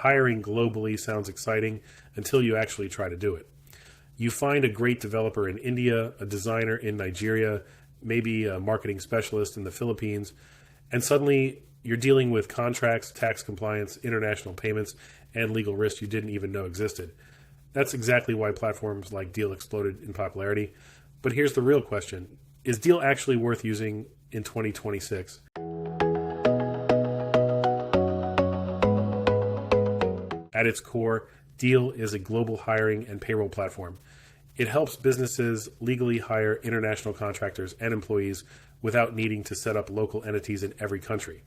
hiring globally sounds exciting until you actually try to do it. You find a great developer in India, a designer in Nigeria, maybe a marketing specialist in the Philippines, and suddenly you're dealing with contracts, tax compliance, international payments, and legal risks you didn't even know existed. That's exactly why platforms like Deel exploded in popularity. But here's the real question. Is Deel actually worth using in 2026? At its core, Deel is a global hiring and payroll platform. It helps businesses legally hire international contractors and employees without needing to set up local entities in every country.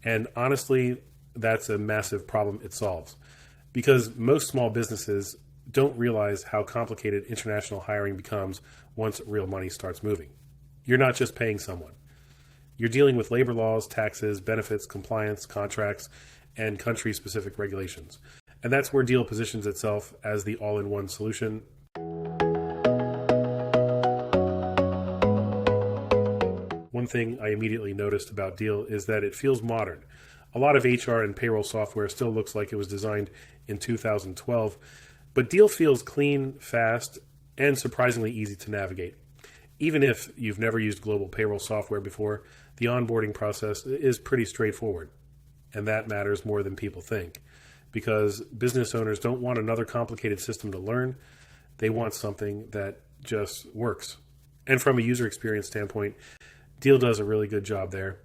And honestly, that's a massive problem it solves. Because most small businesses don't realize how complicated international hiring becomes once real money starts moving. You're not just paying someone. You're dealing with labor laws, taxes, benefits, compliance, contracts, and country-specific regulations. And that's where Deel positions itself as the all-in-one solution. One thing I immediately noticed about Deel is that it feels modern. A lot of HR and payroll software still looks like it was designed in 2012, but Deel feels clean, fast, and surprisingly easy to navigate. Even if you've never used global payroll software before, the onboarding process is pretty straightforward. And that matters more than people think, because business owners don't want another complicated system to learn. They want something that just works. And from a user experience standpoint, Deel does a really good job there.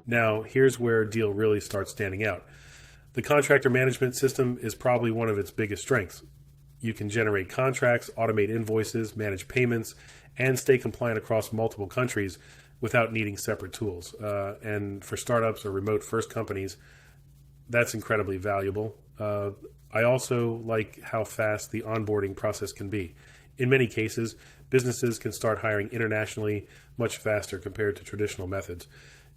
Now, here's where Deel really starts standing out. The contractor management system is probably one of its biggest strengths. You can generate contracts, automate invoices, manage payments, and stay compliant across multiple countries without needing separate tools. And for startups or remote-first companies, that's incredibly valuable. I also like how fast the onboarding process can be. In many cases, businesses can start hiring internationally much faster compared to traditional methods.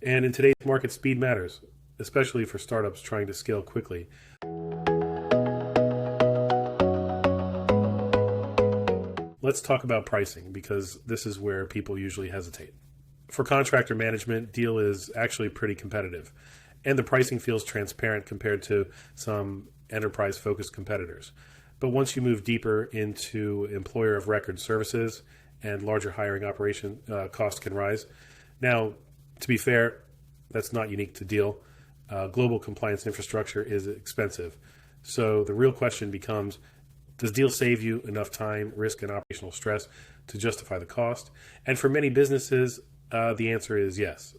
And in today's market, speed matters, especially for startups trying to scale quickly. Let's talk about pricing, because this is where people usually hesitate. For contractor management, Deel is actually pretty competitive, and the pricing feels transparent compared to some enterprise-focused competitors. But once you move deeper into employer of record services and larger hiring operation, costs can rise. Now, to be fair, that's not unique to Deel. Global compliance infrastructure is expensive. So the real question becomes, does Deel save you enough time, risk, and operational stress to justify the cost? And for many businesses, the answer is yes.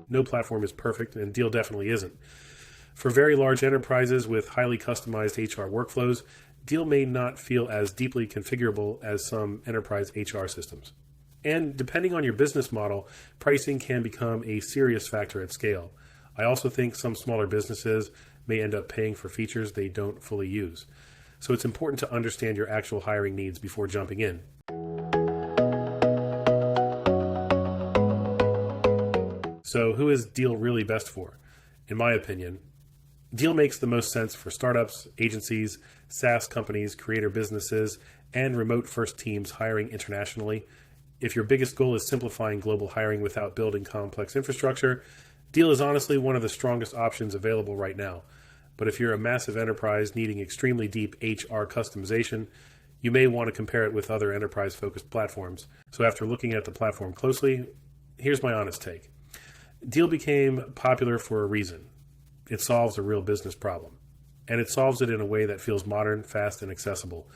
No platform is perfect, and Deel definitely isn't. For very large enterprises with highly customized HR workflows, Deel may not feel as deeply configurable as some enterprise HR systems. And depending on your business model, pricing can become a serious factor at scale. I also think some smaller businesses may end up paying for features they don't fully use. So it's important to understand your actual hiring needs before jumping in. So who is Deel really best for? In my opinion, Deel makes the most sense for startups, agencies, SaaS companies, creator businesses, and remote-first teams hiring internationally. If your biggest goal is simplifying global hiring without building complex infrastructure, Deel is honestly one of the strongest options available right now. But if you're a massive enterprise needing extremely deep HR customization, you may want to compare it with other enterprise-focused platforms. So after looking at the platform closely, here's my honest take. Deel became popular for a reason. It solves a real business problem. And it solves it in a way that feels modern, fast, and accessible.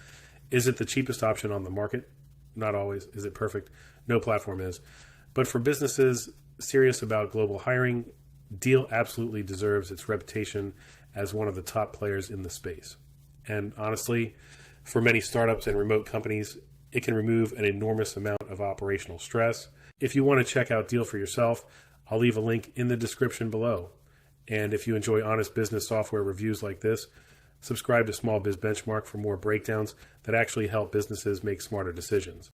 Is it the cheapest option on the market? Not always. Is it perfect? No platform is. But for businesses serious about global hiring, Deel absolutely deserves its reputation as one of the top players in the space. And honestly, for many startups and remote companies, it can remove an enormous amount of operational stress. If you want to check out Deel for yourself, I'll leave a link in the description below. And if you enjoy honest business software reviews like this, subscribe to Small Biz Benchmark for more breakdowns that actually help businesses make smarter decisions.